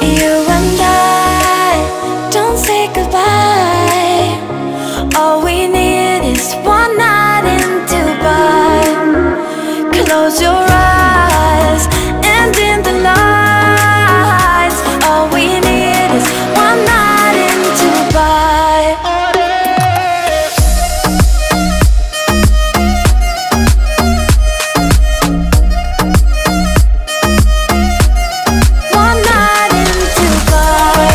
You and I don't say goodbye. All we need is one night in Dubai. Close your eyes and dim the lights. All we need is one night in Dubai. One night in Dubai.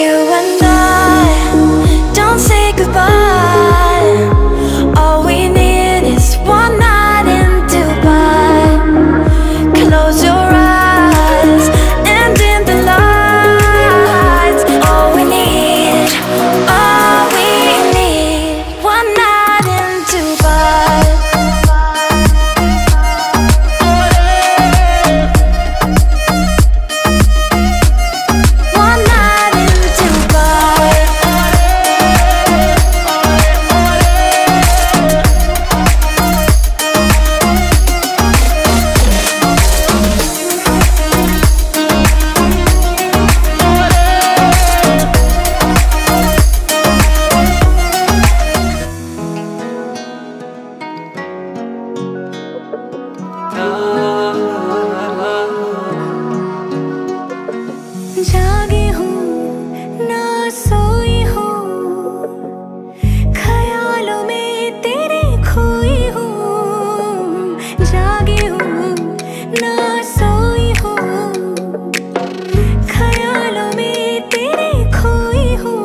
You and I don't say goodbye. All we need is one night in Dubai. Close your eyes and dim the lights. All we need, one night in Dubai. One night in Dubai. जागी हूँ ना सोई हूँ, ख्यालों में तेरे खोई हूँ। जागी हूँ ना सोई हूँ, ख्यालों में तेरे खोई हूँ.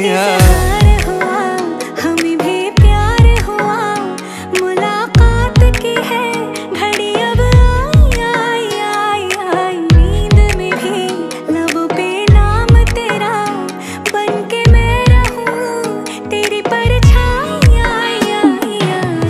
इज़हार हुआ हमें भी प्यार हुआ, मुलाकात की है घड़ी अब आई आई आई आई। नींद में भी लबों पे नाम तेरा, बन के मैं रहूं तेरी परछाई आई आई आई।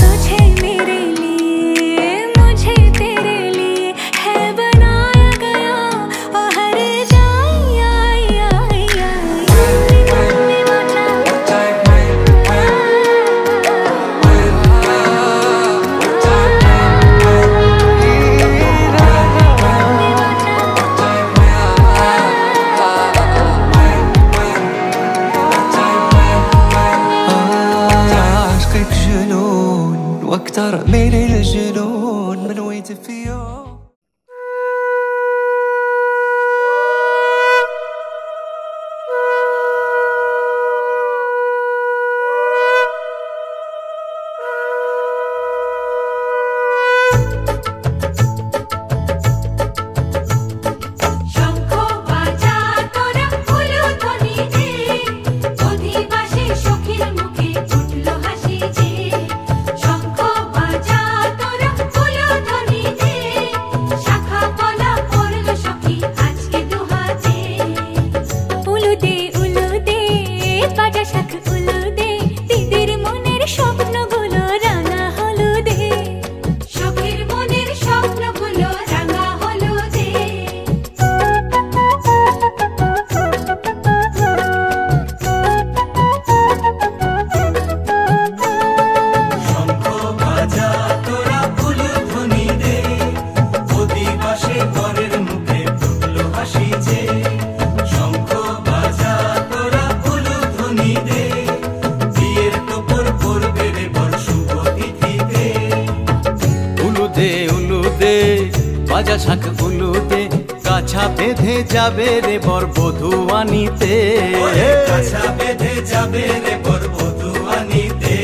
तुझे मेरे लिए मुझे तेरे लिए है बनाया गया, और हर जाई आई आई आई। কাছা বেঁধে যাবে রে বর বধূ আনিতে, কাছা বেঁধে যাবে রে বর বধূ আনিতে।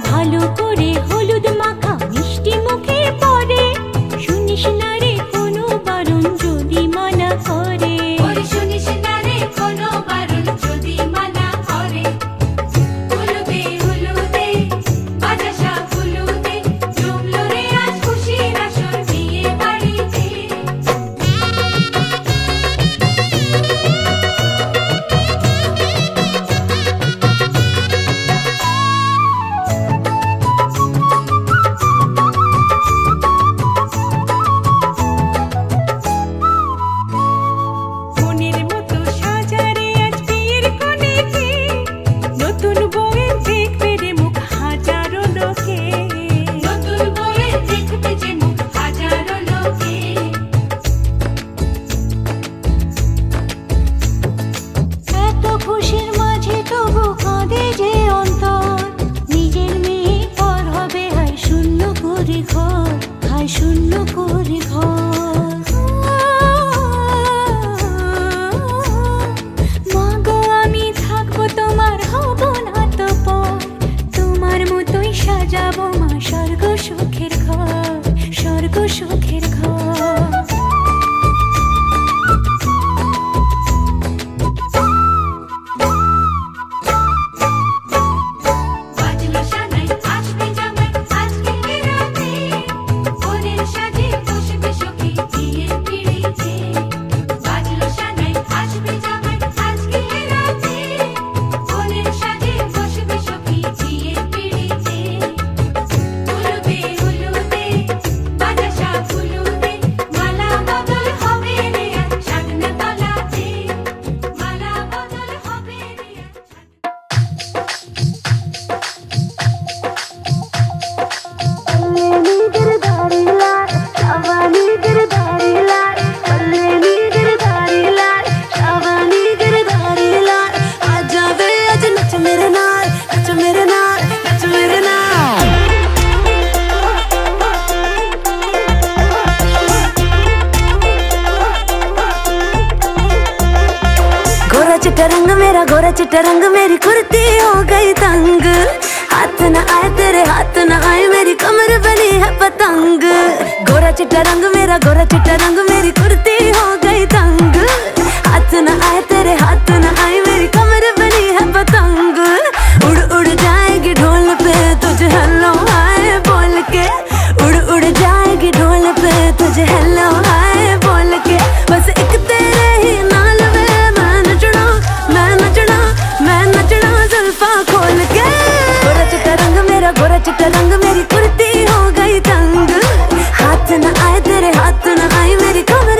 ভালো করে হলুদ মাখা মিষ্টি মুখে পড়ে, শুনিস না রে কোনো বারণ যদি মানা করে, শুনিস না রে কোনো বারণ যদি মানা করে। হলুদে হলুদে বাতাসা হলুদে জমলো রে আজ খুশির আসর বিয়ে বাড়িতে। শূন্য করে ঘর মাগো আমি থাকবো তোমার হব না তো পর, তোমার মতোই সাজাবো মা স্বর্গ সুখের ঘর, স্বর্গ সুখের ঘর। चिट्टा रंग मेरा गोरा चिट्टा रंग मेरी कुर्ती हो गई तंग, हाथ न आए तेरे हाथ न आए मेरी कमर बनी है पतंग। गोरा चिट्टा रंग मेरा गोरा चिट्टा रंग मेरी कुर्ती हो गई तंग, हाथ न आए तेरे हाथ न आए मेरी कमर बनी है पतंग। उड़ उड़ जाएगी ढोल पे तुझे हेलो हाय बोल के, उड़ उड़ जाएगी ढोल पे तुझे हेलो हाय बोल के। बस एक तेरे ही नाल जुल्फा खोल के। गोरा चिट्टा रंग मेरा गोरा चिट्टा रंग मेरी कुर्ती हो गई तंग, हाथ न आए तेरे हाथ न आए मेरी कमर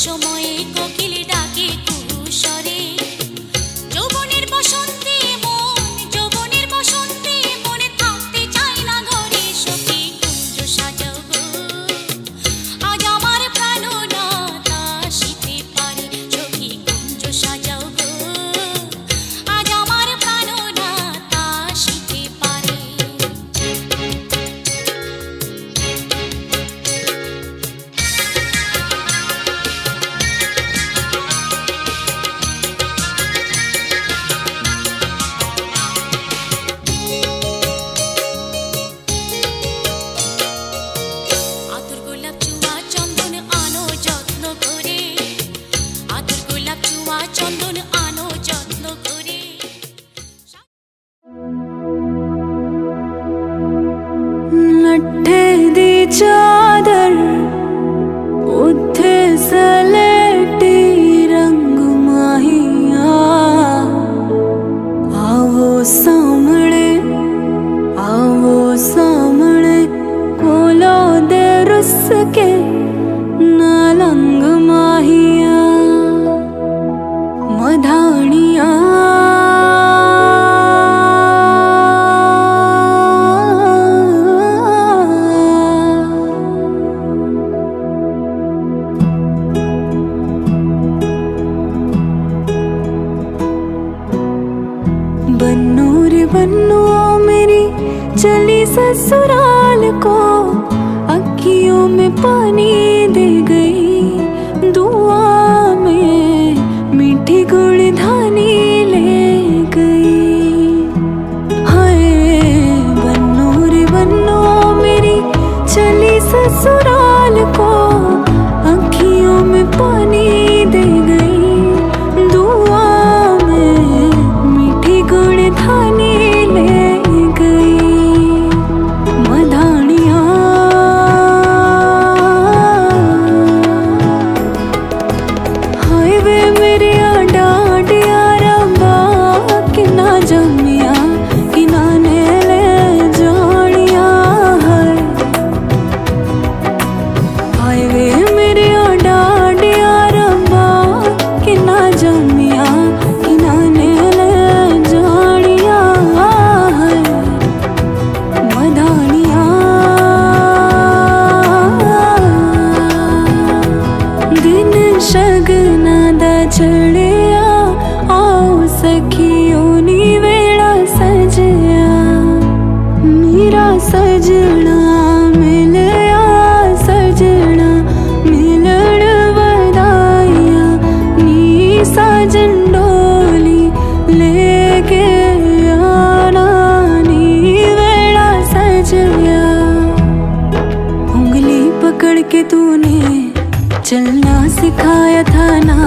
সময়ে কোকিল ডাকে কুসরে যৌবনের বসন্তে মনে থাকতে চায় না ঘরে সখী কুঞ্জ সাজাও গো আজ আমার প্রাণনাথ আসিতে পারে সখী কুঞ্জ সাজাও গো আজ আমার প্রাণনাথ আসিতে পারে আতর গোলাপ চুয়া চন্দন আনো যত্ন করে আতর গোলাপ চুয়া চন্দন আনো যত্ন করে लट्ठे दी चादर उत्थे सलेटी रंग माहिया आवो सामने कोलो दे रुस के नालंग माहिया मधानिया बन्नो रे बन्नो मेरी चली ससुराल को अखियों में पानी दे गई दुआ में मीठी गुड़धानी ले गई हाय बन्नो रे बन्नो मेरी चली ससुराल को अखियों में पानी दे गई दुआ में मीठी गुड़धानी ले गई मधानिया हाय वे मेरे डांडिया रंबा किना जमिया किना ने ले जानिया हाय वे मेरे डांडिया रंबा किना जमिया किना ने ले जानिया मधानिया दिन शगना दा चढ़िया आओ सखियों नी वेड़ा सजया मेरा सजना मिलया सजना मिलण वदाइया नी साजन डोली लेके आना नी वेड़ा सजया उंगली पकड़ के तूने चलना सिखाया था ना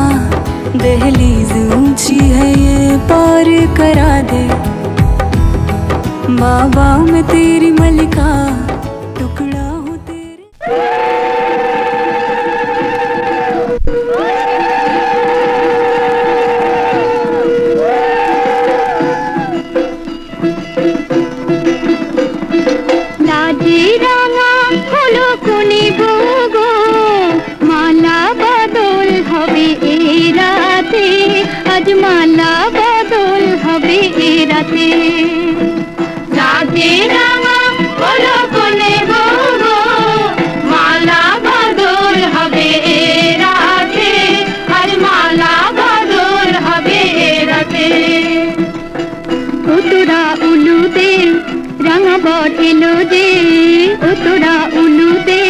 दहलीज ऊंची है ये पार करा दे बाबा मैं तेरी मलिका टुकड़ा हूँ तेरे লাজি রাঙা হলো কোনি ভোগো মালা বদল হবে এই রাতে আজ মালা বদল হবে এই রাতে লাজি রাঙা হলো কোনি ভোগো মালা বদল হবে এই রাতে আজ মালা বদল হবে এই রাতে উতরা উলুতে রাঙা বর এলো যে উতরা উলুতে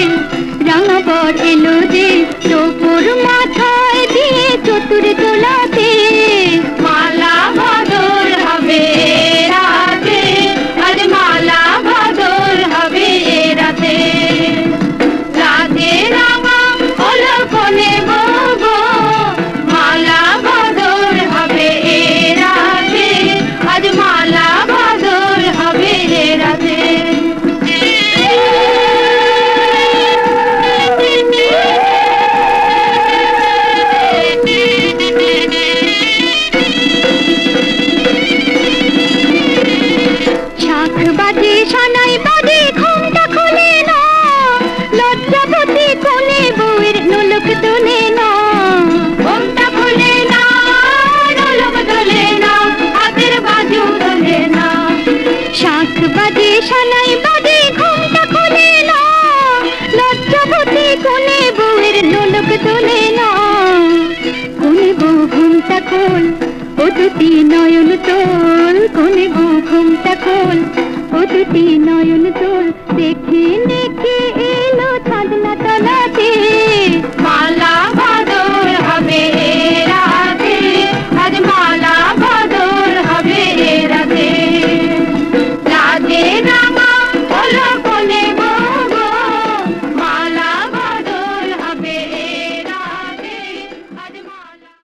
রাঙা বর এলো যে টোপর মাথায় দিয়ে চতুর তোলাতে মালা বদল হবে রাতে আজ মালা বদল হবে রাতে রাতে রাঙা হলো কোনে বগো মালা বদল হবে রাতে আজ মালা বদল হবে রাতে খোল ও দুটি নয়ন তোল কোনে গো ঘুমটা খোল ও দুটি নয়ন তোল